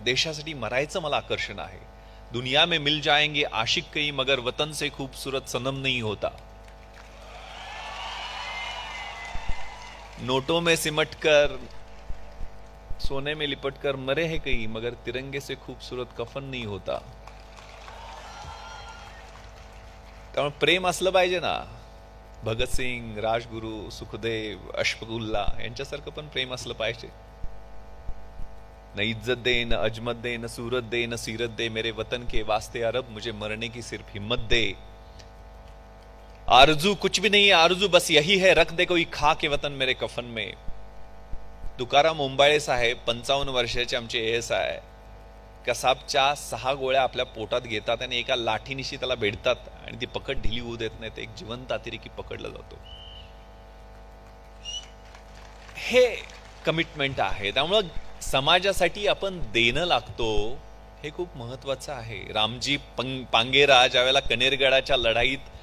देशासाठी मरायचं मला आकर्षण आहे. दुनिया में मिल जाएंगे आशिक कई मगर वतन से खूबसूरत सनम नहीं होता. नोटों में सिमट कर सोने में लिपट कर मरे हैं कई मगर तिरंगे से खूबसूरत कफन नहीं होता. त्यामुळे प्रेम असलं पाहिजे ना. भगतसिंग, राजगुरू, सुखदेव, अशफाकुल्ला यांच्यासारखं पण प्रेम असलं पाहिजे. न इज्जत दे, न अजमत दे, न सूरत दे, न सीरत दे, मेरे वतन के वास्ते अरब मुझे मरने की सिर्फ हिम्मत दे. आरजू कुछ भी नहीं है, आरजू बस यही है, रख दे कोई खा के वतन मेरे कफन में. तुकाराम ओंबाळे साहेब 55 वर्षाचे आमचे ASI कसाबच्या 6 गोळ्या आपल्या पोटात घेतात आणि एका लाठीनिशी त्याला भेटतात आणि ती पकड ढिली होऊ देत नाही. ते एक जिवंत अतिरेकी पकडला जातो. हे कमिटमेंट आहे. त्यामुळं समाजासाठी आपण देणं लागतो हे खूप महत्वाचं आहे. रामजी पांगेरा ज्यावेळेला कनेरगडाच्या लढाईत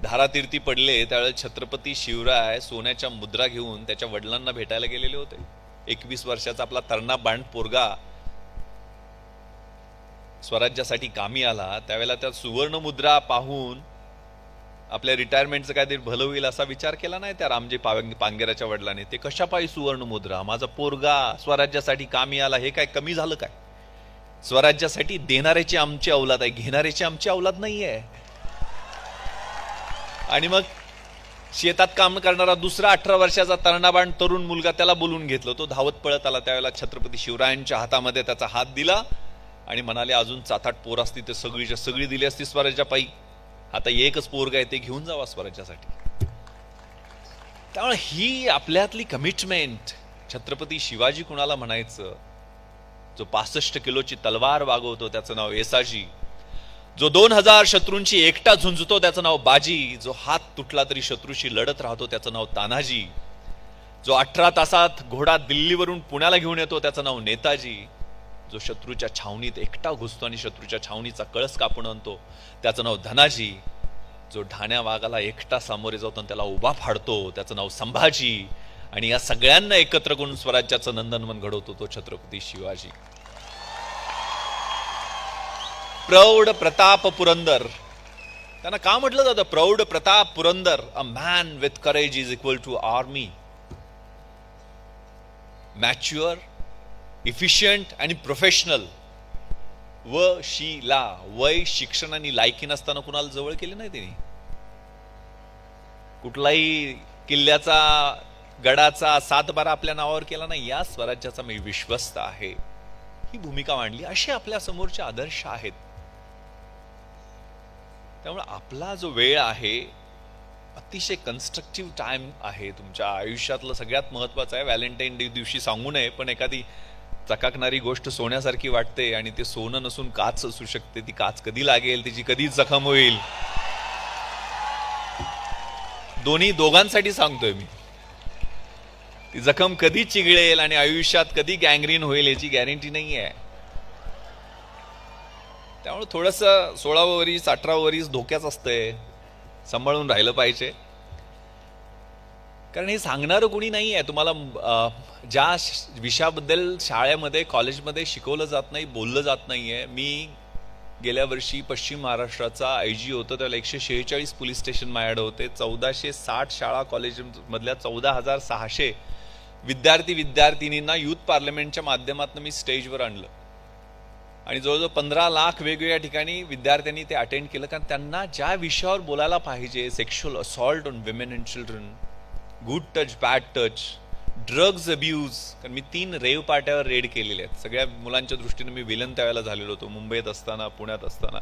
धारातीर्थी पडले त्यावेळेला छत्रपती शिवराय सोन्याच्या मुद्रा घेऊन त्याच्या वडिलांना भेटायला गेलेले होते. 21 वर्षाचा आपला तरणा बांड पोरगा स्वराज्यासाठी कामी आला. त्यावेळेला त्या सुवर्ण मुद्रा पाहून आपल्या रिटायरमेंटचं काहीतरी भलं होईल असा विचार केला नाही त्या रामजी पांगेराच्या वडिलांनी. ते कशापायी सुवर्ण मुद्रा, माझा पोरगा स्वराज्यासाठी कामी आला, हे काय कमी झालं काय? स्वराज्यासाठी देणाऱ्याची आमची औलाद आहे, घेणाऱ्याची आमची औलाद नाहीये. आणि मग शेतात काम करणारा दुसरा 18 वर्षाचा तरुणाबाण तरुण मुलगा त्याला बोलून घेतलं. तो धावत पळत आला. त्यावेळेला छत्रपती शिवरायांच्या हातामध्ये त्याचा हात दिला आणि म्हणाले अजून 7-8 पोर असती ते सगळीच्या सगळी दिली असती स्वराज्या पायी. आता एकच पोरगा आहे ते घेऊन जावा स्वराज्यासाठी. त्यामुळे ही आपल्यातली कमिटमेंट. छत्रपती शिवाजी कुणाला म्हणायचं? जो 65 किलोची तलवार वागवतो त्याचं नाव येसाजी. जो 2000 शत्रूंची एकटा झुंजतो त्याचं नाव बाजी. जो हात तुटला तरी शत्रूशी लढत राहतो त्याचं नाव तानाजी. जो 18 तासात घोडा दिल्लीवरून पुण्याला घेऊन येतो त्याचं नाव नेताजी. जो शत्रूच्या छावणीत एकटा घुसतो आणि शत्रूच्या छावणीचा कळस कापून आणतो त्याचं नाव धनाजी. जो ढाण्या वाघाला एकटा सामोरे जातो आणि त्याला उभा फाडतो त्याचं नाव संभाजी. आणि या सगळ्यांना एकत्र करून स्वराज्याचं नंदनवन घडवतो तो छत्रपती शिवाजी. प्रौढ प्रताप पुरंदर. त्यांना का म्हटलं जातं प्रौढ प्रताप पुरंदर? A man with courage is equal to army. Mature, efficient आणि प्रोफेशनल. शीला वय, शिक्षण आणि लायकी नसताना कुणाला जवळ केले नाही त्यांनी. कुठलाही किल्ल्याचा गडाचा 7-12 आपल्या नावावर केला नाही. या स्वराज्याचा मी विश्वस्त आहे ही भूमिका मांडली. असे आपल्या समोरचे आदर्श आहेत. त्यामुळे आपला जो वेळ आहे अतिशय कन्स्ट्रक्टिव्ह टाइम आहे. तुमच्या आयुष्यातलं सगळ्यात महत्वाचं आहे. व्हॅलेंटाईन डे दिवशी सांगू नये पण एखादी चकाकणारी गोष्ट सोन्यासारखी वाटते आणि ते सोनं नसून काच असू शकते. ती काच कधी लागेल, तिची कधी जखम होईल, दोघांसाठी सांगतोय मी. ती जखम कधी चिघळेल आणि आयुष्यात कधी गँग्रीन होईल याची गॅरंटी नाही आहे. त्यामुळे थोडंसं 16वं वरीस 18वं वरीस धोक्याच असतंय. सांभाळून राहिलं पाहिजे. कारण हे सांगणारं कोणी नाही आहे तुम्हाला. ज्या विषयाबद्दल शाळेमध्ये कॉलेजमध्ये शिकवलं जात नाही, बोललं जात नाहीये. मी गेल्या वर्षी पश्चिम महाराष्ट्राचा IG होतो त्याला 146 पोलीस स्टेशन माझ्याकडे होते. 1460 शाळा कॉलेजमधल्या 14,600 विद्यार्थिनींना युथ पार्लमेंटच्या माध्यमातून मी स्टेजवर आणलं आणि जवळजवळ 15 लाख वेगवेगळ्या ठिकाणी विद्यार्थ्यांनी ते अटेंड केलं. कारण त्यांना ज्या विषयावर बोलायला पाहिजे, sexual assault on women and children, good touch, bad touch, drugs abuse. कारण मी 3 रेव पार्ट्यावर रेड केलेले आहेत. सगळ्या मुलांच्या दृष्टीने मी विलन त्यावेळेला झालेलो होतो मुंबईत असताना, पुण्यात असताना.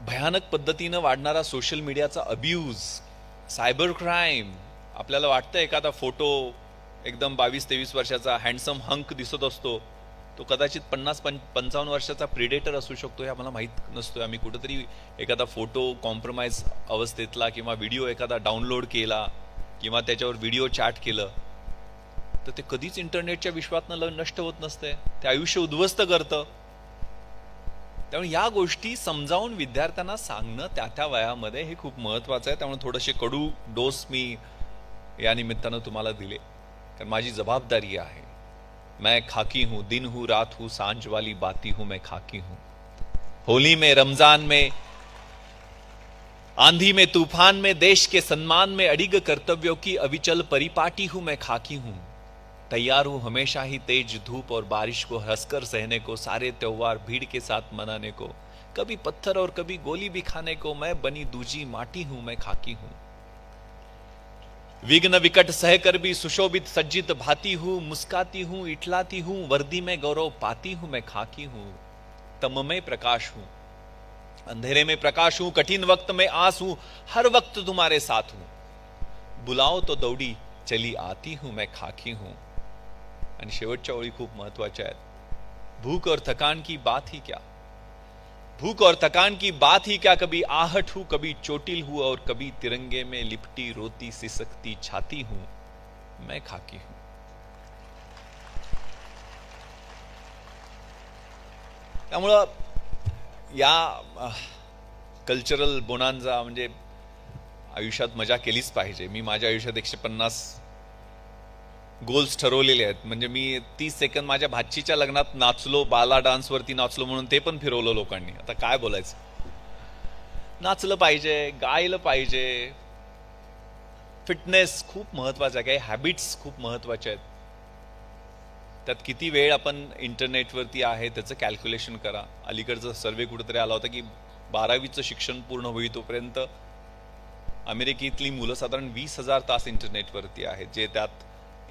भयानक पद्धतीनं वाढणारा सोशल मीडियाचा अब्यूज, सायबर क्राईम. आपल्याला वाटतं एखादा फोटो एकदम 22-23 वर्षाचा हँडसम हंक दिसत असतो, तो कदाचित 50-55 वर्षाचा प्रिडेटर असू शकतो हे आम्हाला माहीत नसतोय. आम्ही कुठेतरी एखादा फोटो कॉम्प्रोमाइज अवस्थेतला किंवा व्हिडिओ एखादा डाउनलोड केला किंवा त्याच्यावर व्हिडिओ चॅट केलं तर ते कधीच इंटरनेटच्या विश्वातनं नष्ट होत नसते. ते आयुष्य उद्ध्वस्त करतं. त्यामुळे या गोष्टी समजावून विद्यार्थ्यांना सांगणं त्या वयामध्ये हे खूप महत्वाचं आहे. त्यामुळे थोडेसे कडू डोस मी या निमित्तानं तुम्हाला दिले. कारण माझी जबाबदारी आहे. मैं खाकी हूं, दिन हूं, रात हूं, सांझ वाली बाती हूं, मैं खाकी हूं. होली में, रमजान में, आंधी में, तूफान में, देश के सम्मान में अडिग कर्तव्यों की अविचल परिपाटी हूं, मैं खाकी हूं. तैयार हूं हमेशा ही तेज धूप और बारिश को हंसकर सहने को, सारे त्योहार भीड़ के साथ मनाने को, कभी पत्थर और कभी गोली भी खाने को. मैं बनी दूजी माटी हूं, मैं खाकी हूं. विघ्न विकट सहकर भी सुशोभित सज्जित भाती हूं, मुस्काती हूं, इठलाती हूं, वर्दी में गौरव पाती हूं, मैं खाकी हूं. तम में प्रकाश हूं, अंधेरे में प्रकाश हूं, कठिन वक्त में आस हूं, हर वक्त तुम्हारे साथ हूं. बुलाओ तो दौडी चली आती हूं, मैं खाकी हूं. आणि शेवटच्या ओळी खूप महत्वाच्या आहेत. भूख और थकान की बात ही क्या, भूख और थकान की बात ही क्या, कभी आहट हूं, कभी चोटिल हूं, और कभी तिरंगे में लिपटी रोती सिसकती छाती हूं, मैं खाकी हूं. त्यामुळं या कल्चरल बोनांजा म्हणजे आयुष्यात मजा केलीच पाहिजे. मी माझ्या आयुष्यात 150 गोल्स ठरवलेले आहेत. म्हणजे मी 30 सेकंद माझ्या भाचीच्या लग्नात नाचलो, बाला डान्सवरती नाचलो म्हणून ते पण फिरवलं लोकांनी. आता काय बोलायचं. नाचलं पाहिजे, गायलं पाहिजे. फिटनेस खूप महत्वाचं आहे. काही हॅबिट्स खूप महत्वाच्या आहेत. त्यात किती वेळ आपण इंटरनेटवरती आहे त्याचं कॅल्क्युलेशन करा. अलीकडचा सर्वे कुठेतरी आला होता की 12वीचं शिक्षण पूर्ण होई तोपर्यंत अमेरिकेतली मुलं साधारण 20,000 तास इंटरनेटवरती आहेत, जे त्यात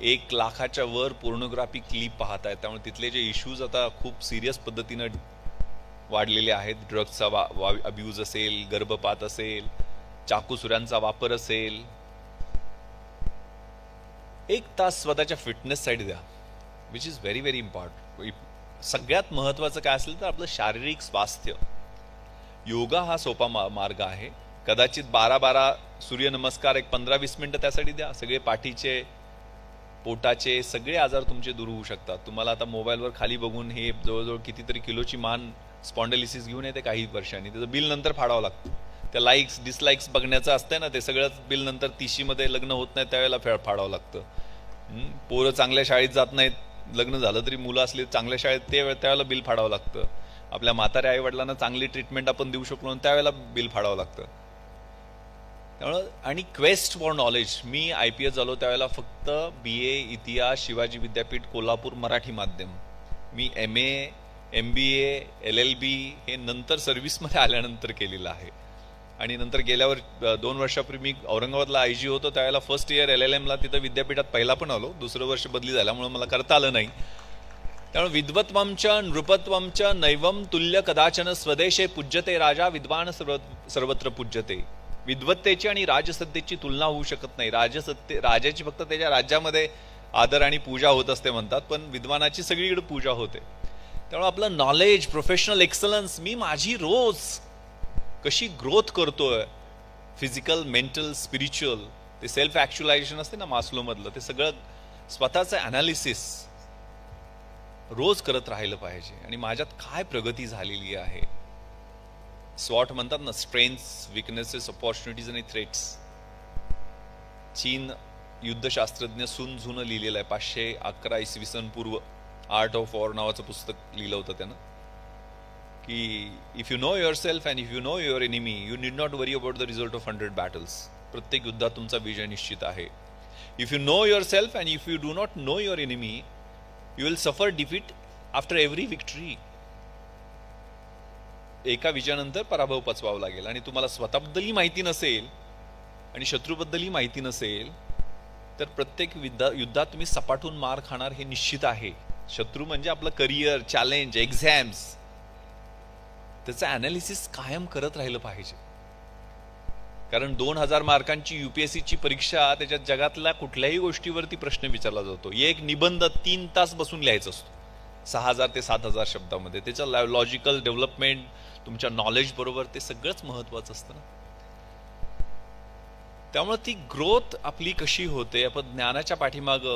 1 लाखाच्या वर पोर्नोग्राफी क्लिप पाहत आहेत. त्यामुळे तिथले जे इश्यूज आता खूप सिरियस पद्धतीनं वाढलेले आहेत. ड्रग्सचा अब्यूज असेल, गर्भपात असेल, चाकूसुऱ्यांचा वापर असेल. 1 तास स्वतःच्या फिटनेससाठी द्या, which is very very important. सगळ्यात महत्वाचं काय असेल तर आपलं शारीरिक स्वास्थ्य. योगा हा सोपा मार्ग आहे. कदाचित 12 सूर्यनमस्कार एक 15-20 मिनिटं त्यासाठी द्या. सगळे पाठीचे, पोटाचे सगळे आजार तुमचे दूर होऊ शकतात. तुम्हाला आता मोबाईलवर खाली बघून हे जवळजवळ कितीतरी किलोची मान स्पॉन्डेलिसिस घेऊन येते काही वर्षांनी. त्याचं बिल नंतर फाडावं लागतं. त्या लाईक्स डिसलाईक्स बघण्याचं असतंय ना, ते सगळंच बिल नंतर 30शी मध्ये लग्न होत नाही त्यावेळेला फाडावं लागतं. पोरं चांगल्या शाळेत जात नाहीत, लग्न झालं तरी मुलं असली चांगल्या शाळेत, त्यावेळेला बिल फाडावं लागतं. आपल्या म्हाताऱ्या आई वडिलांना चांगली ट्रीटमेंट आपण देऊ शकलो त्यावेळेला बिल फाडावं लागतं. त्यामुळं आणि quest for knowledge. Me IPS झालो त्यावेळेला फक्त BA इतिहास शिवाजी विद्यापीठ कोल्हापूर मराठी माध्यम. मी MA MBA LLB हे नंतर सर्व्हिसमध्ये आल्यानंतर केलेलं आहे. आणि नंतर गेल्यावर 2 वर्षापूर्वी मी औरंगाबादला IG होतो त्यावेळेला फर्स्ट इयर LLMला तिथं विद्यापीठात पहिला पण आलो. दुसरं वर्ष बदली झाल्यामुळे मला करता आलं नाही. त्यामुळे विद्वत्वंच नृपत्वंच नैवम तुल्य कदाचन स्वदेशे पूज्यते राजा विद्वान सर्वत्र पूज्यते. विद्वत्तेची आणि राजसत्तेची तुलना होऊ शकत नाही. राजाची फक्त त्याच्या राज्यामध्ये आदर आणि पूजा होत असते म्हणतात, पण विद्वानाची सगळीकडे पूजा होते. त्यामुळे आपलं नॉलेज, प्रोफेशनल एक्सलन्स, मी माझी रोज कशी ग्रोथ करतोय, फिजिकल, मेंटल, स्पिरिच्युअल, ते सेल्फ ॲक्च्युलायझेशन असते ना मास्लो मधलं, ते सगळं स्वतःचं अनालिसिस रोज करत राहिलं पाहिजे. आणि माझ्यात काय प्रगती झालेली आहे. स्वॉट म्हणतात ना, स्ट्रेंथ्स, विकनेसेस, अपॉर्च्युनिटीज आणि थ्रेट्स. चीन युद्धशास्त्रज्ञ सुन झून लिहिलेलं आहे 511 इसवी सन पूर्व. आर्ट ऑफ वॉर नावाचं पुस्तक लिहिलं होतं त्यानं, की if you know your self and if you know your enemy you need not worry about the result of 100 battles. प्रत्येक युद्धात तुमचा विजय निश्चित आहे. If you know your self and if you do not know your enemy you will suffer defeat after every victory. एका विजयानंतर पराभव पचवावा लागेल. आणि तुम्हाला स्वतःबद्दलही माहिती नसेल आणि शत्रूबद्दलही माहिती नसेल तर प्रत्येक युद्धात तुम्ही सपाटून मार खाणार हे निश्चित आहे. शत्रू म्हणजे आपलं करिअर, चॅलेंज, एक्झाम्स, त्याचं अनालिसिस कायम करत राहिलं पाहिजे. कारण 2000 मार्कांची UPSCची परीक्षा, त्याच्यात जगातल्या कुठल्याही गोष्टीवरती प्रश्न विचारला जातो. एक निबंध 3 तास बसून लिहायचा असतो 6000 ते 7000 शब्दामध्ये. त्याचं लॉजिकल डेव्हलपमेंट, तुमच्या नॉलेज बरोबर, ते सगळंच महत्वाचं असतं ना. त्यामुळे ती ग्रोथ आपली कशी होते, आपण ज्ञानाच्या पाठीमाग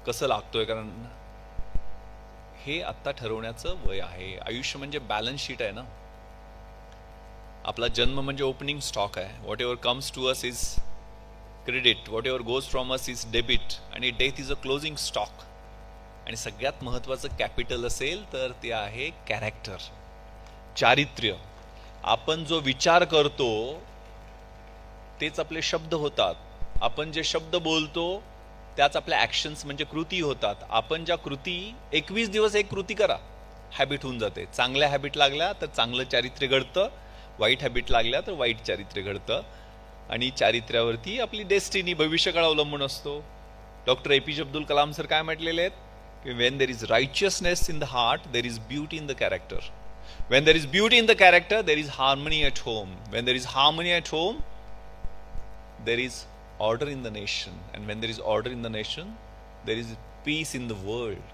कसं लागतोय, कारण हे आत्ता ठरवण्याचं वय आहे. आयुष्य म्हणजे बॅलन्स शीट आहे ना. आपला जन्म म्हणजे ओपनिंग स्टॉक आहे. Whatever comes to us is credit, whatever goes from us is debit, आणि death is a closing stock. आणि सगळ्यात महत्वाचं कॅपिटल असेल तर ते आहे कॅरेक्टर, चारित्र्य. आपण जो विचार करतो तेच आपले शब्द होतात. आपण जे शब्द बोलतो त्याच आपल्या ॲक्शन्स म्हणजे कृती होतात. आपण ज्या कृती 21 दिवस एक कृती करा, हॅबिट होऊन जाते. चांगल्या हॅबिट लागल्या तर चांगलं चारित्र्य घडतं, वाईट हॅबिट लागल्या तर वाईट चारित्र्य घडतं. आणि चारित्र्यावरती आपली डेस्टिनी, भविष्यकाळ अवलंबून असतो. Doctor APJ Abdul Kalam sir काय म्हटलेले आहेत की when there is righteousness in the heart there is beauty in the character. When there is beauty in the character, there is harmony at home. When there is harmony at home, there is order in the nation. And when there is order in the nation, there is peace in the world.